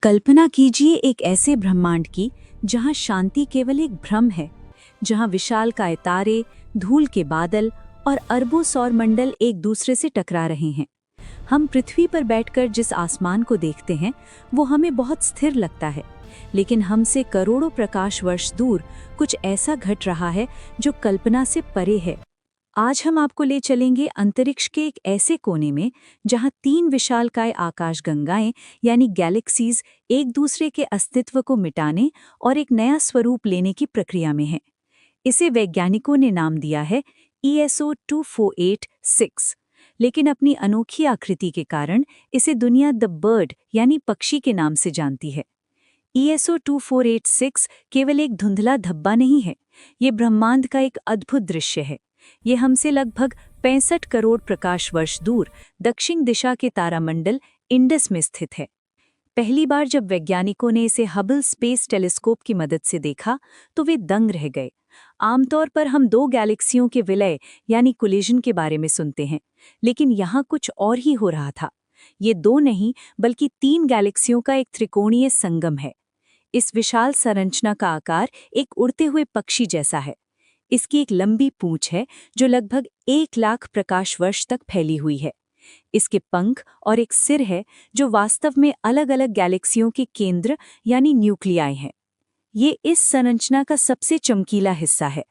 कल्पना कीजिए एक ऐसे ब्रह्मांड की जहां शांति केवल एक भ्रम है, जहां विशालकाय तारे, धूल के बादल और अरबों सौरमंडल एक दूसरे से टकरा रहे हैं। हम पृथ्वी पर बैठकर जिस आसमान को देखते हैं वो हमें बहुत स्थिर लगता है, लेकिन हमसे करोड़ों प्रकाश वर्ष दूर कुछ ऐसा घट रहा है जो कल्पना से परे है। आज हम आपको ले चलेंगे अंतरिक्ष के एक ऐसे कोने में जहां तीन विशालकाय आकाशगंगाएं यानी गैलेक्सीज एक दूसरे के अस्तित्व को मिटाने और एक नया स्वरूप लेने की प्रक्रिया में हैं। इसे वैज्ञानिकों ने नाम दिया है ESO 2486, लेकिन अपनी अनोखी आकृति के कारण इसे दुनिया द बर्ड यानी पक्षी के नाम से जानती है। ESO 2486 केवल एक धुंधला धब्बा नहीं है, ये ब्रह्मांड का एक अद्भुत दृश्य है। ये हमसे लगभग 65 करोड़ प्रकाश वर्ष दूर दक्षिण दिशा के तारामंडल इंडस में स्थित है। पहली बार जब वैज्ञानिकों ने इसे हबल स्पेस टेलीस्कोप की मदद से देखा तो वे दंग रह गए। आमतौर पर हम दो गैलेक्सियों के विलय यानी कोलिजन के बारे में सुनते हैं, लेकिन यहाँ कुछ और ही हो रहा था। ये दो नहीं बल्कि तीन गैलेक्सियों का एक त्रिकोणीय संगम है। इस विशाल संरचना का आकार एक उड़ते हुए पक्षी जैसा है। इसकी एक लंबी पूंछ है जो लगभग 1 लाख प्रकाश वर्ष तक फैली हुई है। इसके पंख और एक सिर है जो वास्तव में अलग-अलग गैलेक्सियों के केंद्र यानी न्यूक्लियाई हैं। ये इस संरचना का सबसे चमकीला हिस्सा है।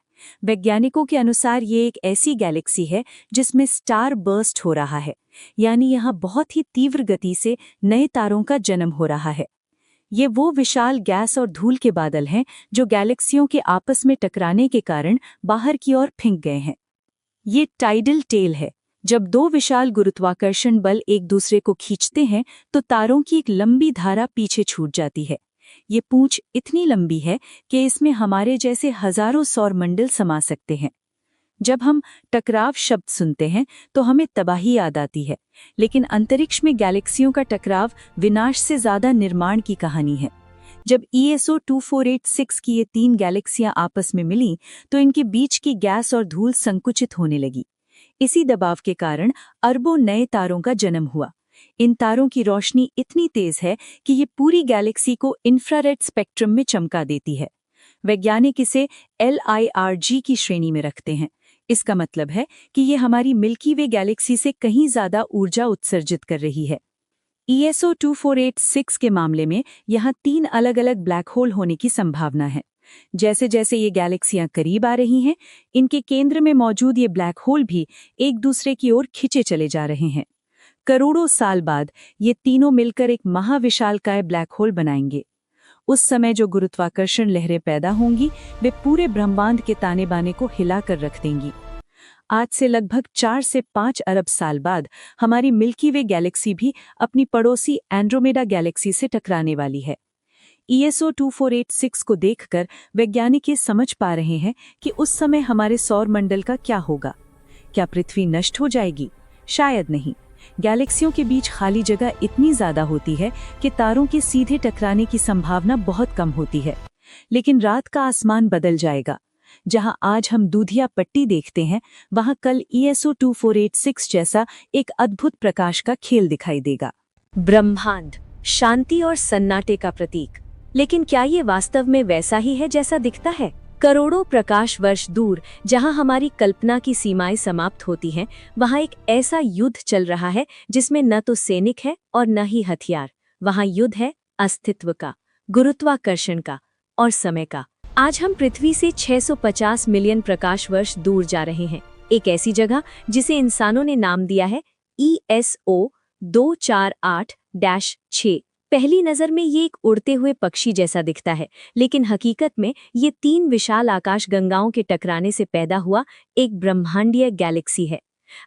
वैज्ञानिकों के अनुसार ये एक ऐसी गैलेक्सी है जिसमें स्टार बर्स्ट हो रहा है, यानी यहाँ बहुत ही तीव्र गति से नए तारों का जन्म हो रहा है। ये वो विशाल गैस और धूल के बादल हैं जो गैलेक्सियों के आपस में टकराने के कारण बाहर की ओर फेंक गए हैं। ये टाइडल टेल है। जब दो विशाल गुरुत्वाकर्षण बल एक दूसरे को खींचते हैं तो तारों की एक लंबी धारा पीछे छूट जाती है। ये पूंछ इतनी लंबी है कि इसमें हमारे जैसे हजारों सौरमंडल समा सकते हैं। जब हम टकराव शब्द सुनते हैं तो हमें तबाही याद आती है, लेकिन अंतरिक्ष में गैलेक्सियों का टकराव विनाश से ज्यादा निर्माण की कहानी है। जब ESO 2486 की ये तीन गैलेक्सियां आपस में मिलीं तो इनके बीच की गैस और धूल संकुचित होने लगी। इसी दबाव के कारण अरबों नए तारों का जन्म हुआ। इन तारों की रोशनी इतनी तेज है कि ये पूरी गैलेक्सी को इंफ्रारेड स्पेक्ट्रम में चमका देती है। वैज्ञानिक इसे LIRG की श्रेणी में रखते हैं। इसका मतलब है कि ये हमारी मिल्की वे गैलेक्सी से कहीं ज्यादा ऊर्जा उत्सर्जित कर रही है। ESO 2486 के मामले में यहाँ तीन अलग अलग ब्लैक होल होने की संभावना है। जैसे जैसे ये गैलेक्सियां करीब आ रही हैं, इनके केंद्र में मौजूद ये ब्लैक होल भी एक दूसरे की ओर खिंचे चले जा रहे हैं। करोड़ों साल बाद ये तीनों मिलकर एक महाविशालकाय ब्लैक होल बनाएंगे। उस समय जो गुरुत्वाकर्षण लहरें पैदा होंगी वे पूरे ब्रह्मांड के ताने बाने को हिलाकर रख देंगी। आज से लगभग 4 से 5 अरब साल बाद हमारी मिल्की वे गैलेक्सी भी अपनी पड़ोसी एंड्रोमेडा गैलेक्सी से टकराने वाली है। ESO 2486 को देखकर वैज्ञानिक ये समझ पा रहे हैं कि उस समय हमारे सौरमंडल का क्या होगा। क्या पृथ्वी नष्ट हो जाएगी? शायद नहीं। गैलेक्सियों के बीच खाली जगह इतनी ज्यादा होती है कि तारों के सीधे टकराने की संभावना बहुत कम होती है। लेकिन रात का आसमान बदल जाएगा। जहां आज हम दूधिया पट्टी देखते हैं, वहां कल ESO 2486 जैसा एक अद्भुत प्रकाश का खेल दिखाई देगा। ब्रह्मांड, शांति और सन्नाटे का प्रतीक। लेकिन क्या ये वास्तव में वैसा ही है जैसा दिखता है? करोड़ों प्रकाश वर्ष दूर जहां हमारी कल्पना की सीमाएं समाप्त होती हैं, वहां एक ऐसा युद्ध चल रहा है जिसमें न तो सैनिक है और न ही हथियार। वहां युद्ध है अस्तित्व का, गुरुत्वाकर्षण का और समय का। आज हम पृथ्वी से 650 मिलियन प्रकाश वर्ष दूर जा रहे हैं, एक ऐसी जगह जिसे इंसानों ने नाम दिया है ESO 248-6। पहली नजर में ये एक उड़ते हुए पक्षी जैसा दिखता है, लेकिन हकीकत में ये तीन विशाल आकाशगंगाओं के टकराने से पैदा हुआ एक ब्रह्मांडीय गैलेक्सी है।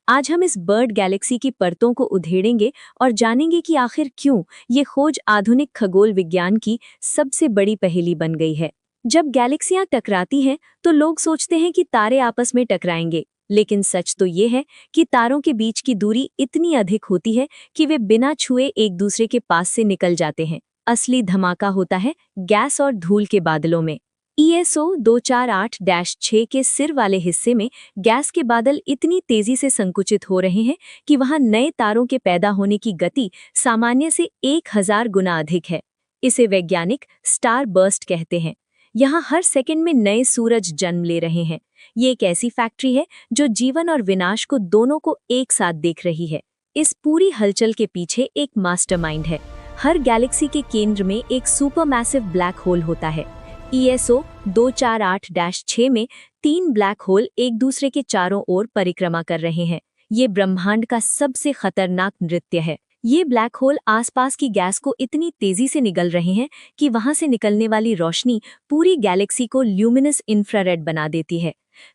आज हम इस बर्ड गैलेक्सी की परतों को उधेड़ेंगे और जानेंगे कि आखिर क्यों ये खोज आधुनिक खगोल विज्ञान की सबसे बड़ी पहेली बन गई है। जब गैलेक्सियां टकराती हैं तो लोग सोचते हैं कि तारे आपस में टकराएंगे, लेकिन सच तो ये है कि तारों के बीच की दूरी इतनी अधिक होती है कि वे बिना छुए एक दूसरे के पास से निकल जाते हैं। असली धमाका होता है गैस और धूल के बादलों में। ESO 248-6 के सिर वाले हिस्से में गैस के बादल इतनी तेजी से संकुचित हो रहे हैं कि वहां नए तारों के पैदा होने की गति सामान्य से 1000 गुना अधिक है। इसे वैज्ञानिक स्टार बर्स्ट कहते हैं। यहाँ हर सेकंड में नए सूरज जन्म ले रहे हैं। ये एक ऐसी फैक्ट्री है जो जीवन और विनाश को दोनों को एक साथ देख रही है। इस पूरी हलचल के पीछे एक मास्टरमाइंड है। हर गैलेक्सी के केंद्र में एक सुपरमैसिव ब्लैक होल होता है। ESO 248-6 में 3 ब्लैक होल एक दूसरे के चारों ओर परिक्रमा कर रहे हैं। ये ब्रह्मांड का सबसे खतरनाक नृत्य है। ये ब्लैक होल आसपास की गैस को इतनी तेजी से निगल रहे हैं कि वहां से निकलने वाली रोशनी पूरी गैलेक्सी को ल्यूमिनस इंफ्रारेड बना देती है।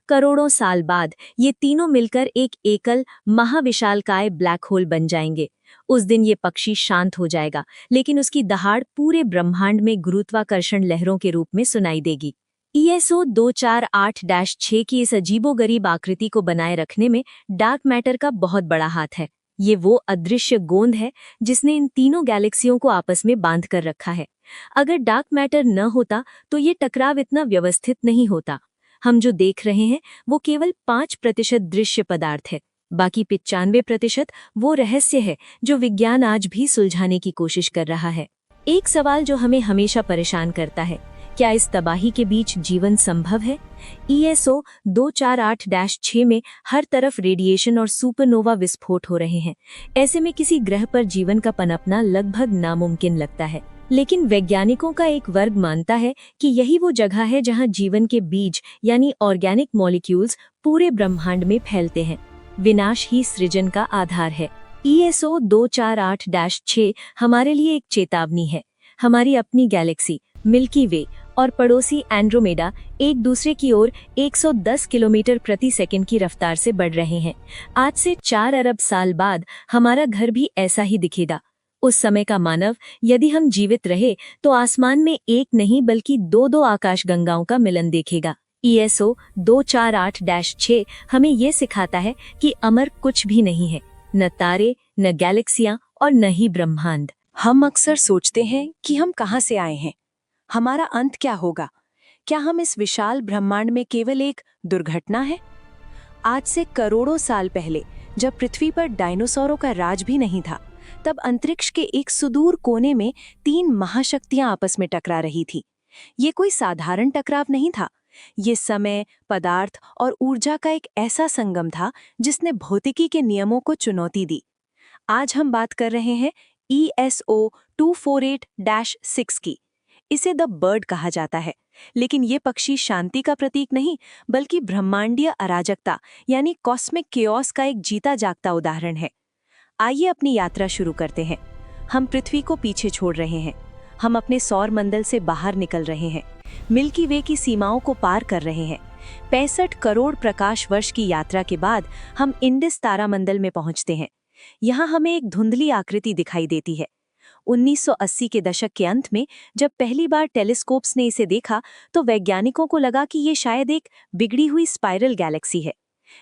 करोड़ों साल बाद ये तीनों मिलकर एक एकल महाविशालकाय ब्लैक होल बन जाएंगे। उस दिन ये पक्षी शांत हो जाएगा, लेकिन उसकी दहाड़ पूरे ब्रह्मांड में गुरुत्वाकर्षण लहरों के रूप में सुनाई देगी। ESO 248-6 की इस अजीबोगरीब आकृति को बनाए रखने में डार्क मैटर का बहुत बड़ा हाथ है। ये वो अदृश्य गोंद है जिसने इन तीनों गैलेक्सियों को आपस में बांध कर रखा है। अगर डार्क मैटर न होता तो ये टकराव इतना व्यवस्थित नहीं होता। हम जो देख रहे हैं वो केवल 5% दृश्य पदार्थ है। बाकी 95% वो रहस्य है जो विज्ञान आज भी सुलझाने की कोशिश कर रहा है। एक सवाल जो हमें हमेशा परेशान करता है, क्या इस तबाही के बीच जीवन संभव है? ESO 248-6 में हर तरफ रेडिएशन और सुपरनोवा विस्फोट हो रहे हैं। ऐसे में किसी ग्रह पर जीवन का पनपना लगभग नामुमकिन लगता है। लेकिन वैज्ञानिकों का एक वर्ग मानता है कि यही वो जगह है जहां जीवन के बीज यानी ऑर्गेनिक मॉलिक्यूल्स पूरे ब्रह्मांड में फैलते हैं। विनाश ही सृजन का आधार है। ESO 248-6 हमारे लिए एक चेतावनी है। हमारी अपनी गैलेक्सी मिल्की वे और पड़ोसी एंड्रोमेडा एक दूसरे की ओर 110 किलोमीटर प्रति सेकंड की रफ्तार से बढ़ रहे हैं। आज से 4 अरब साल बाद हमारा घर भी ऐसा ही दिखेगा। उस समय का मानव, यदि हम जीवित रहे, तो आसमान में एक नहीं बल्कि 2-2 आकाशगंगाओं का मिलन देखेगा। ESO 248-6 हमें ये सिखाता है कि अमर कुछ भी नहीं है, न तारे, न गैलेक्सियां और न ही ब्रह्मांड। हम अक्सर सोचते हैं कि हम कहाँ से आए हैं, हमारा अंत क्या होगा। क्या हम इस विशाल ब्रह्मांड में केवल एक दुर्घटना है? आज से करोड़ों साल पहले, जब पृथ्वी पर डायनासोरों का राज भी नहीं था, तब अंतरिक्ष के एक सुदूर कोने में 3 महाशक्तियां आपस में टकरा रही थी। ये कोई साधारण टकराव नहीं था। ये समय, पदार्थ और ऊर्जा का एक ऐसा संगम था जिसने भौतिकी के नियमों को चुनौती दी। आज हम बात कर रहे हैं ESO 248-6 की। इसे द बर्ड कहा जाता है, लेकिन ये पक्षी शांति का प्रतीक नहीं, बल्कि ब्रह्मांडीय अराजकता यानी कॉस्मिक केओस का एक जीता जागता उदाहरण है। आइए अपनी यात्रा शुरू करते हैं। हम पृथ्वी को पीछे छोड़ रहे हैं। हम अपने सौर मंडल से बाहर निकल रहे हैं, मिल्की वे की सीमाओं को पार कर रहे हैं। 65 करोड़ प्रकाश वर्ष की यात्रा के बाद हम इंडिस तारामंडल में पहुंचते हैं। यहाँ हमें एक धुंधली आकृति दिखाई देती है। 1980 के दशक के अंत में जब पहली बार टेलीस्कोप्स ने इसे देखा, तो वैज्ञानिकों को लगा कि ये शायद एक बिगड़ी हुई स्पाइरल गैलेक्सी है।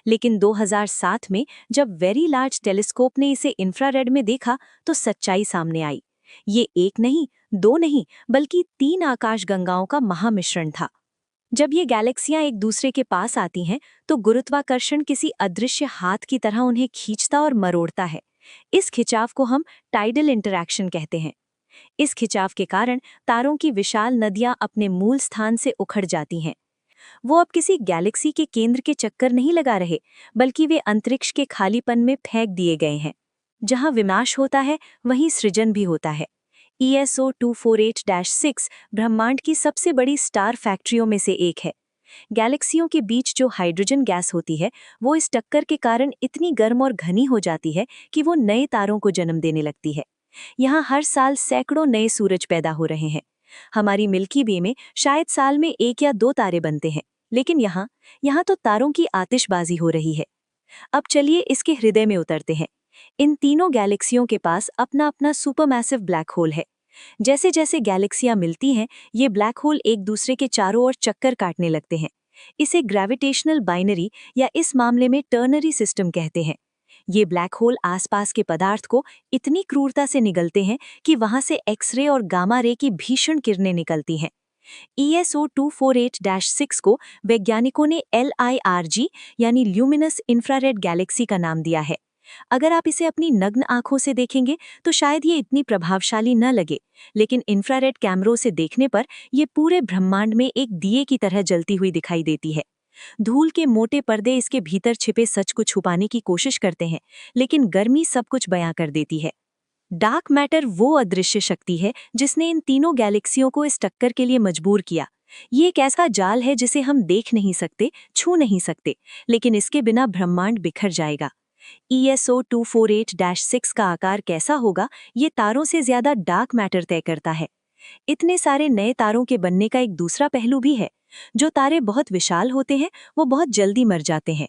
लेकिन 2007 में जब वेरी लार्ज टेलीस्कोप ने इसे इंफ्रारेड में देखा, तो सच्चाई सामने आई। ये एक नहीं, 2 नहीं, बल्कि 3 आकाशगंगाओं का महामिश्रण था। जब ये गैलेक्सियां एक दूसरे के पास आती हैं, तो गुरुत्वाकर्षण किसी अदृश्य हाथ की तरह उन्हें खींचता और मरोड़ता है। इस खिंचाव को हम टाइडल इंटरैक्शन कहते हैं। इस खिंचाव के कारण तारों की विशाल नदियां अपने मूल स्थान से उखड़ जाती हैं। वो अब किसी गैलेक्सी के केंद्र के चक्कर नहीं लगा रहे, बल्कि वे अंतरिक्ष के खालीपन में फेंक दिए गए हैं। जहां विनाश होता है, वहीं सृजन भी होता है। ESO 248-6 ब्रह्मांड की सबसे बड़ी स्टार फैक्ट्रियों में से एक है। गैलेक्सियों के बीच जो हाइड्रोजन गैस होती है, वो इस टक्कर के कारण इतनी गर्म और घनी हो जाती है कि वो नए तारों को जन्म देने लगती है। यहाँ हर साल सैकड़ों नए सूरज पैदा हो रहे हैं। हमारी मिल्की वे में शायद साल में 1 या 2 तारे बनते हैं, लेकिन यहाँ तो तारों की आतिशबाजी हो रही है। अब चलिए इसके हृदय में उतरते हैं। इन तीनों गैलेक्सियों के पास अपना अपना सुपरमैसिव ब्लैक होल है। जैसे जैसे गैलेक्सियां मिलती हैं, ये ब्लैक होल एक दूसरे के चारों ओर चक्कर काटने लगते हैं। इसे ग्रेविटेशनल बाइनरी या इस मामले में टर्नरी सिस्टम कहते हैं। ये ब्लैक होल आसपास के पदार्थ को इतनी क्रूरता से निगलते हैं कि वहां से एक्सरे और गामा रे की भीषण किरणें निकलती हैं। ESO 248-6 को वैज्ञानिकों ने LIRG यानी ल्यूमिनस इंफ्रारेड गैलेक्सी का नाम दिया है। अगर आप इसे अपनी नग्न आंखों से देखेंगे तो शायद ये इतनी प्रभावशाली न लगे, लेकिन इंफ्रारेड कैमरों से देखने पर ये पूरे ब्रह्मांड में एक दिए की तरह जलती हुई दिखाई देती है। धूल के मोटे पर्दे इसके भीतर छिपे सच को छुपाने की कोशिश करते हैं, लेकिन गर्मी सब कुछ बयां कर देती है। डार्क मैटर वो अदृश्य शक्ति है जिसने इन तीनों गैलेक्सियों को इस टक्कर के लिए मजबूर किया। ये एक ऐसा जाल है जिसे हम देख नहीं सकते, छू नहीं सकते, लेकिन इसके बिना ब्रह्मांड बिखर जाएगा। ESO 248-6 का आकार कैसा होगा, ये तारों से ज्यादा डार्क मैटर तय करता है। इतने सारे नए तारों के बनने का एक दूसरा पहलू भी है। जो तारे बहुत विशाल होते हैं वो बहुत जल्दी मर जाते हैं।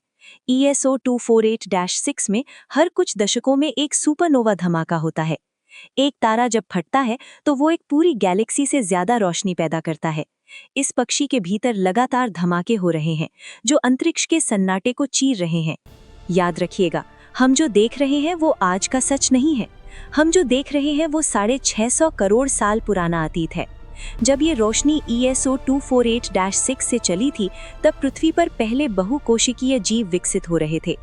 ESO 248-6 में हर कुछ दशकों में एक सुपरनोवा धमाका होता है। एक तारा जब फटता है तो वो एक पूरी गैलेक्सी से ज्यादा रोशनी पैदा करता है। इस पक्षी के भीतर लगातार धमाके हो रहे हैं जो अंतरिक्ष के सन्नाटे को चीर रहे हैं। याद रखिएगा, हम जो देख रहे हैं वो आज का सच नहीं है। हम जो देख रहे हैं वो 650 करोड़ साल पुराना अतीत है। जब ये रोशनी ESO 248-6 से चली थी तब पृथ्वी पर पहले बहुकोशिकीय जीव विकसित हो रहे थे।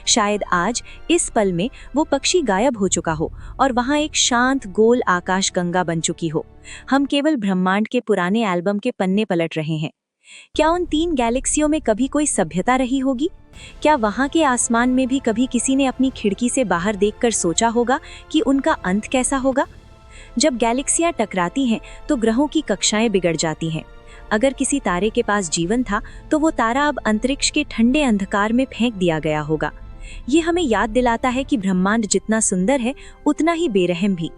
शायद आज इस पल में वो पक्षी गायब हो चुका हो और वहाँ एक शांत गोल आकाश गंगा बन चुकी हो। हम केवल ब्रह्मांड के पुराने एल्बम के पन्ने पलट रहे हैं। क्या उन 3 गैलेक्सियों में कभी कोई सभ्यता रही होगी? क्या वहाँ के आसमान में भी कभी किसी ने अपनी खिड़की से बाहर देखकर सोचा होगा कि उनका अंत कैसा होगा? जब गैलेक्सियां टकराती हैं तो ग्रहों की कक्षाएं बिगड़ जाती हैं। अगर किसी तारे के पास जीवन था तो वो तारा अब अंतरिक्ष के ठंडे अंधकार में फेंक दिया गया होगा। ये हमें याद दिलाता है कि ब्रह्मांड जितना सुंदर है उतना ही बेरहम भी।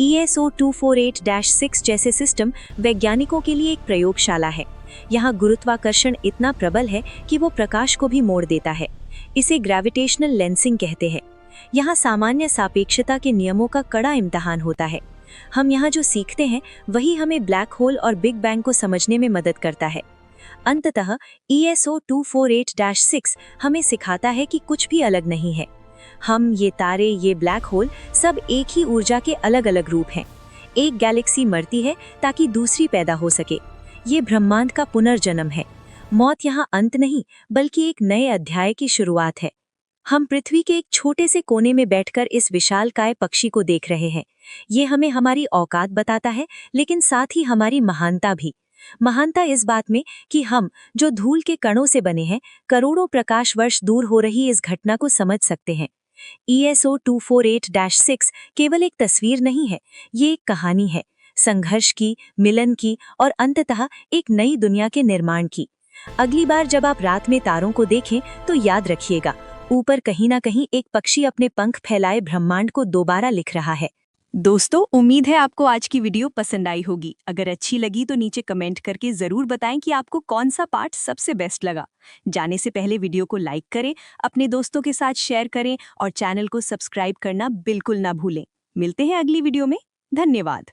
ESO 248-6 जैसे सिस्टम वैज्ञानिकों के लिए एक प्रयोगशाला है। यहाँ गुरुत्वाकर्षण इतना प्रबल है कि वो प्रकाश को भी मोड़ देता है। इसे ग्रेविटेशनल लेंसिंग कहते हैं। यहाँ सामान्य सापेक्षता के नियमों का कड़ा इम्तिहान होता है। हम यहाँ जो सीखते हैं वही हमें ब्लैक होल और बिग बैंग को समझने में मदद करता है। अंततः ESO 248-6 हमें सिखाता है कि कुछ भी अलग नहीं है। हम, ये तारे, ये ब्लैक होल सब एक ही ऊर्जा के अलग अलग रूप हैं। एक गैलेक्सी मरती है ताकि दूसरी पैदा हो सके। ये ब्रह्मांड का पुनर्जन्म है। मौत यहाँ अंत नहीं बल्कि एक नए अध्याय की शुरुआत है। हम पृथ्वी के एक छोटे से कोने में बैठकर इस विशालकाय पक्षी को देख रहे हैं। ये हमें हमारी औकात बताता है, लेकिन साथ ही हमारी महानता भी। महानता इस बात में कि हम, जो धूल के कणों से बने हैं, करोड़ों प्रकाश वर्ष दूर हो रही इस घटना को समझ सकते हैं। ESO 248-6 केवल एक तस्वीर नहीं है, ये एक कहानी है, संघर्ष की, मिलन की और अंततः एक नई दुनिया के निर्माण की। अगली बार जब आप रात में तारों को देखें तो याद रखिएगा, ऊपर कहीं ना कहीं एक पक्षी अपने पंख फैलाए ब्रह्मांड को दोबारा लिख रहा है। दोस्तों, उम्मीद है आपको आज की वीडियो पसंद आई होगी। अगर अच्छी लगी तो नीचे कमेंट करके जरूर बताएं कि आपको कौन सा पार्ट सबसे बेस्ट लगा। जाने से पहले वीडियो को लाइक करें, अपने दोस्तों के साथ शेयर करें और चैनल को सब्सक्राइब करना बिल्कुल ना भूलें। मिलते हैं अगली वीडियो में। धन्यवाद।